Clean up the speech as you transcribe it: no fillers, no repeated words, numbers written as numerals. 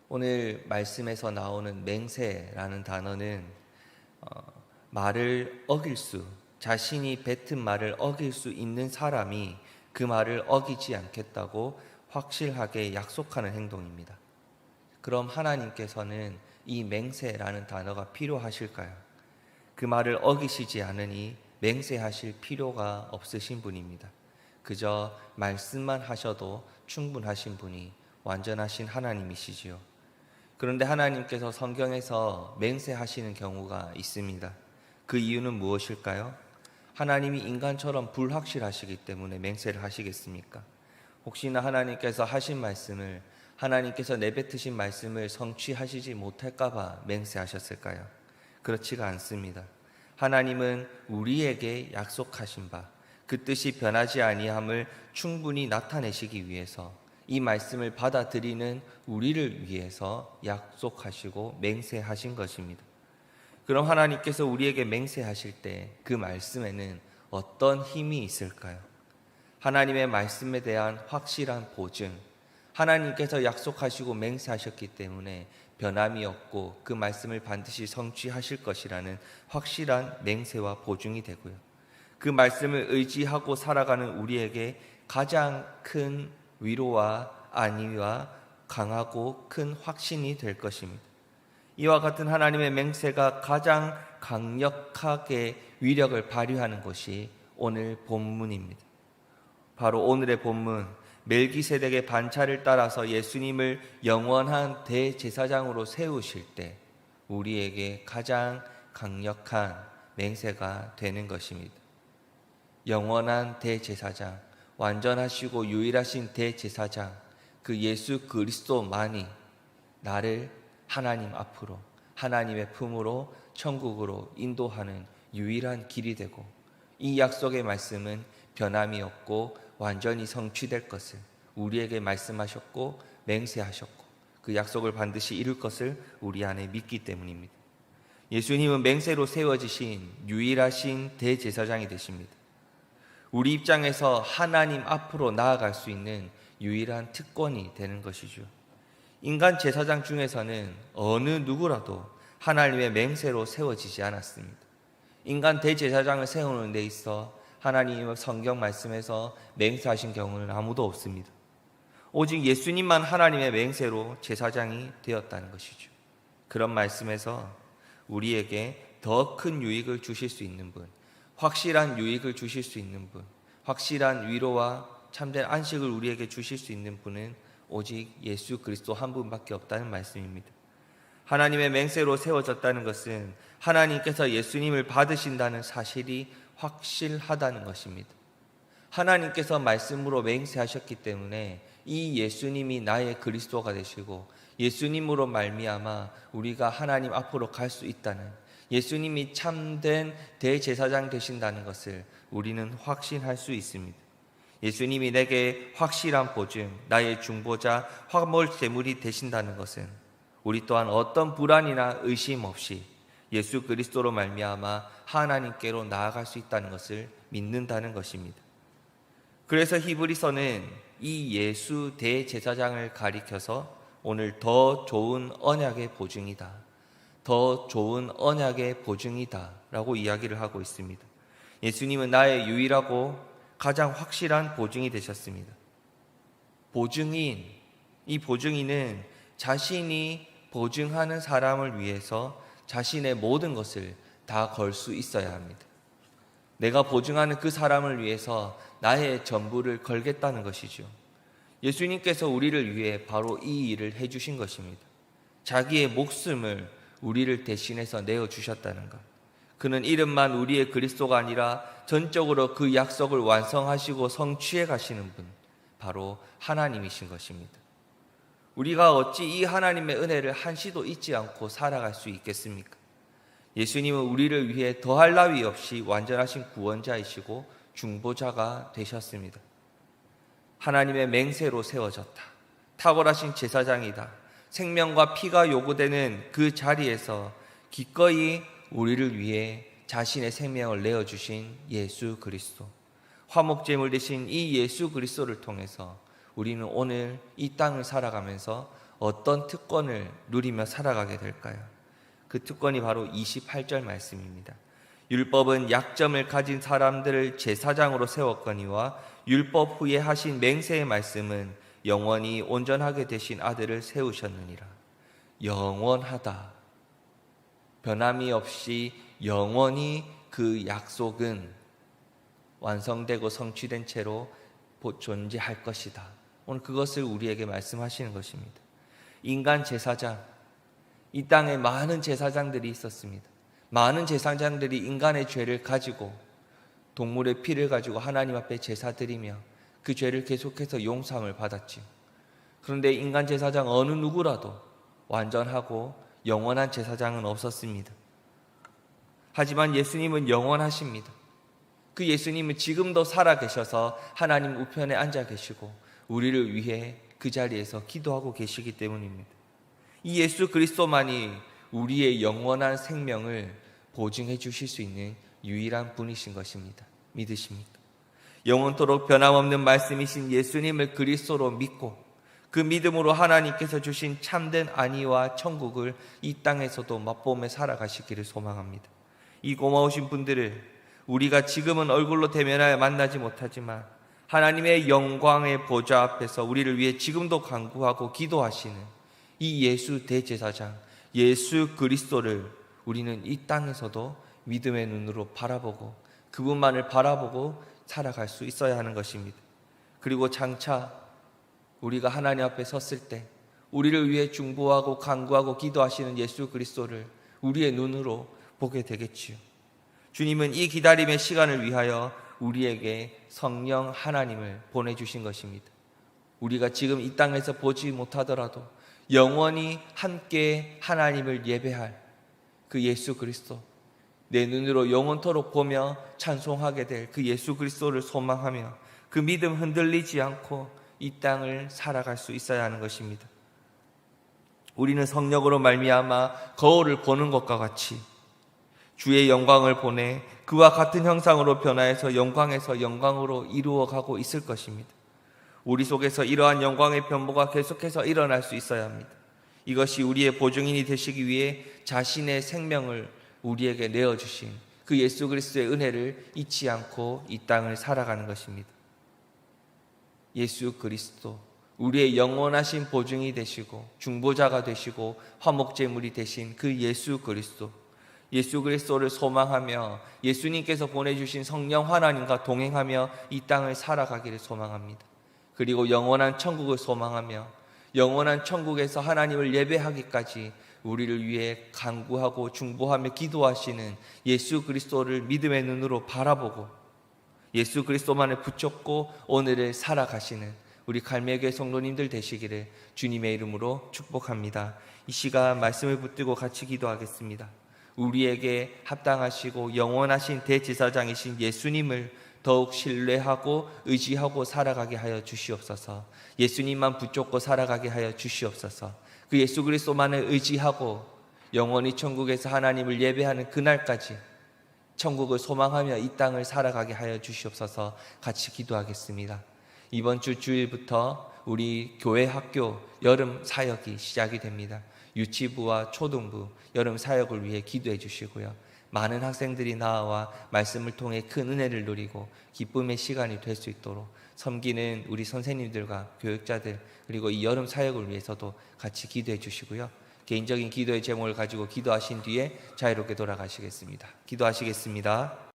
오늘 말씀에서 나오는 맹세라는 단어는 말을 어길 수, 자신이 뱉은 말을 어길 수 있는 사람이 그 말을 어기지 않겠다고 확실하게 약속하는 행동입니다. 그럼 하나님께서는 이 맹세라는 단어가 필요하실까요? 그 말을 어기시지 않으니 맹세하실 필요가 없으신 분입니다. 그저 말씀만 하셔도 충분하신 분이 완전하신 하나님이시지요. 그런데 하나님께서 성경에서 맹세하시는 경우가 있습니다. 그 이유는 무엇일까요? 하나님이 인간처럼 불확실하시기 때문에 맹세를 하시겠습니까? 혹시나 하나님께서 하신 말씀을, 하나님께서 내뱉으신 말씀을 성취하시지 못할까 봐 맹세하셨을까요? 그렇지가 않습니다. 하나님은 우리에게 약속하신 바, 그 뜻이 변하지 아니함을 충분히 나타내시기 위해서 이 말씀을 받아들이는 우리를 위해서 약속하시고 맹세하신 것입니다. 그럼 하나님께서 우리에게 맹세하실 때 그 말씀에는 어떤 힘이 있을까요? 하나님의 말씀에 대한 확실한 보증, 하나님께서 약속하시고 맹세하셨기 때문에 변함이 없고 그 말씀을 반드시 성취하실 것이라는 확실한 맹세와 보증이 되고요. 그 말씀을 의지하고 살아가는 우리에게 가장 큰 위로와 안위와 강하고 큰 확신이 될 것입니다. 이와 같은 하나님의 맹세가 가장 강력하게 위력을 발휘하는 것이 오늘 본문입니다. 바로 오늘의 본문, 멜기세덱의 반차를 따라서 예수님을 영원한 대제사장으로 세우실 때 우리에게 가장 강력한 맹세가 되는 것입니다. 영원한 대제사장, 완전하시고 유일하신 대제사장, 그 예수 그리스도만이 나를 하나님 앞으로, 하나님의 품으로, 천국으로 인도하는 유일한 길이 되고, 이 약속의 말씀은 변함이 없고 완전히 성취될 것을 우리에게 말씀하셨고 맹세하셨고, 그 약속을 반드시 이룰 것을 우리 안에 믿기 때문입니다. 예수님은 맹세로 세워지신 유일하신 대제사장이 되십니다. 우리 입장에서 하나님 앞으로 나아갈 수 있는 유일한 특권이 되는 것이죠. 인간 제사장 중에서는 어느 누구라도 하나님의 맹세로 세워지지 않았습니다. 인간 대제사장을 세우는 데 있어 하나님의 성경 말씀에서 맹세하신 경우는 아무도 없습니다. 오직 예수님만 하나님의 맹세로 제사장이 되었다는 것이죠. 그런 말씀에서 우리에게 더 큰 유익을 주실 수 있는 분, 확실한 유익을 주실 수 있는 분, 확실한 위로와 참된 안식을 우리에게 주실 수 있는 분은 오직 예수 그리스도 한 분밖에 없다는 말씀입니다. 하나님의 맹세로 세워졌다는 것은 하나님께서 예수님을 받으신다는 사실이 확실하다는 것입니다. 하나님께서 말씀으로 맹세하셨기 때문에 이 예수님이 나의 그리스도가 되시고 예수님으로 말미암아 우리가 하나님 앞으로 갈 수 있다는, 예수님이 참된 대제사장 되신다는 것을 우리는 확신할 수 있습니다. 예수님이 내게 확실한 보증, 나의 중보자, 화목제물이 되신다는 것은 우리 또한 어떤 불안이나 의심 없이 예수 그리스도로 말미암아 하나님께로 나아갈 수 있다는 것을 믿는다는 것입니다. 그래서 히브리서는 이 예수 대제사장을 가리켜서 오늘 더 좋은 언약의 보증이다, 더 좋은 언약의 보증이다 라고 이야기를 하고 있습니다. 예수님은 나의 유일하고 가장 확실한 보증이 되셨습니다. 보증인, 이 보증인은 자신이 보증하는 사람을 위해서 자신의 모든 것을 다 걸 수 있어야 합니다. 내가 보증하는 그 사람을 위해서 나의 전부를 걸겠다는 것이죠. 예수님께서 우리를 위해 바로 이 일을 해주신 것입니다. 자기의 목숨을 우리를 대신해서 내어주셨다는 것. 그는 이름만 우리의 그리스도가 아니라 전적으로 그 약속을 완성하시고 성취해 가시는 분, 바로 하나님이신 것입니다. 우리가 어찌 이 하나님의 은혜를 한시도 잊지 않고 살아갈 수 있겠습니까? 예수님은 우리를 위해 더할 나위 없이 완전하신 구원자이시고 중보자가 되셨습니다. 하나님의 맹세로 세워졌다, 탁월하신 제사장이다, 생명과 피가 요구되는 그 자리에서 기꺼이 우리를 위해 자신의 생명을 내어주신 예수 그리스도, 화목제물 되신 이 예수 그리스도를 통해서 우리는 오늘 이 땅을 살아가면서 어떤 특권을 누리며 살아가게 될까요? 그 특권이 바로 28절 말씀입니다. 율법은 약점을 가진 사람들을 제사장으로 세웠거니와 율법 후에 하신 맹세의 말씀은 영원히 온전하게 되신 아들을 세우셨느니라. 영원하다. 변함이 없이 영원히 그 약속은 완성되고 성취된 채로 존재할 것이다. 오늘 그것을 우리에게 말씀하시는 것입니다. 인간 제사장, 이 땅에 많은 제사장들이 있었습니다. 많은 제사장들이 인간의 죄를 가지고 동물의 피를 가지고 하나님 앞에 제사드리며 그 죄를 계속해서 용서함을 받았지요. 그런데 인간 제사장 어느 누구라도 완전하고 영원한 제사장은 없었습니다. 하지만 예수님은 영원하십니다. 그 예수님은 지금도 살아계셔서 하나님 우편에 앉아 계시고 우리를 위해 그 자리에서 기도하고 계시기 때문입니다. 이 예수 그리스도만이 우리의 영원한 생명을 보증해 주실 수 있는 유일한 분이신 것입니다. 믿으십니까? 영원토록 변함없는 말씀이신 예수님을 그리스도로 믿고 그 믿음으로 하나님께서 주신 참된 안위와 천국을 이 땅에서도 맛보며 살아가시기를 소망합니다. 이 고마우신 분들을 우리가 지금은 얼굴로 대면하여 만나지 못하지만 하나님의 영광의 보좌 앞에서 우리를 위해 지금도 간구하고 기도하시는 이 예수 대제사장 예수 그리스도를 우리는 이 땅에서도 믿음의 눈으로 바라보고 그분만을 바라보고 살아갈 수 있어야 하는 것입니다. 그리고 장차 우리가 하나님 앞에 섰을 때 우리를 위해 중보하고 간구하고 기도하시는 예수 그리스도를 우리의 눈으로 보게 되겠지요. 주님은 이 기다림의 시간을 위하여 우리에게 성령 하나님을 보내주신 것입니다. 우리가 지금 이 땅에서 보지 못하더라도 영원히 함께 하나님을 예배할 그 예수 그리스도, 내 눈으로 영원토록 보며 찬송하게 될 그 예수 그리스도를 소망하며 그 믿음 흔들리지 않고 이 땅을 살아갈 수 있어야 하는 것입니다. 우리는 성령으로 말미암아 거울을 보는 것과 같이 주의 영광을 보내 그와 같은 형상으로 변화해서 영광에서 영광으로 이루어가고 있을 것입니다. 우리 속에서 이러한 영광의 변모가 계속해서 일어날 수 있어야 합니다. 이것이 우리의 보증인이 되시기 위해 자신의 생명을 우리에게 내어주신 그 예수 그리스도의 은혜를 잊지 않고 이 땅을 살아가는 것입니다. 예수 그리스도, 우리의 영원하신 보증이 되시고 중보자가 되시고 화목제물이 되신 그 예수 그리스도, 예수 그리스도를 소망하며 예수님께서 보내주신 성령 하나님과 동행하며 이 땅을 살아가기를 소망합니다. 그리고 영원한 천국을 소망하며 영원한 천국에서 하나님을 예배하기까지 우리를 위해 간구하고 중보하며 기도하시는 예수 그리스도를 믿음의 눈으로 바라보고 예수 그리스도만을 붙잡고 오늘을 살아가시는 우리 갈매교회 성도님들 되시기를 주님의 이름으로 축복합니다. 이 시간 말씀을 붙들고 같이 기도하겠습니다. 우리에게 합당하시고 영원하신 대제사장이신 예수님을 더욱 신뢰하고 의지하고 살아가게 하여 주시옵소서. 예수님만 붙잡고 살아가게 하여 주시옵소서. 그 예수 그리스도만을 의지하고 영원히 천국에서 하나님을 예배하는 그날까지 천국을 소망하며 이 땅을 살아가게 하여 주시옵소서. 같이 기도하겠습니다. 이번 주 주일부터 우리 교회 학교 여름 사역이 시작이 됩니다. 유치부와 초등부 여름 사역을 위해 기도해 주시고요. 많은 학생들이 나와 말씀을 통해 큰 은혜를 누리고 기쁨의 시간이 될 수 있도록 섬기는 우리 선생님들과 교육자들 그리고 이 여름 사역을 위해서도 같이 기도해 주시고요. 개인적인 기도의 제목을 가지고 기도하신 뒤에 자유롭게 돌아가시겠습니다. 기도하시겠습니다.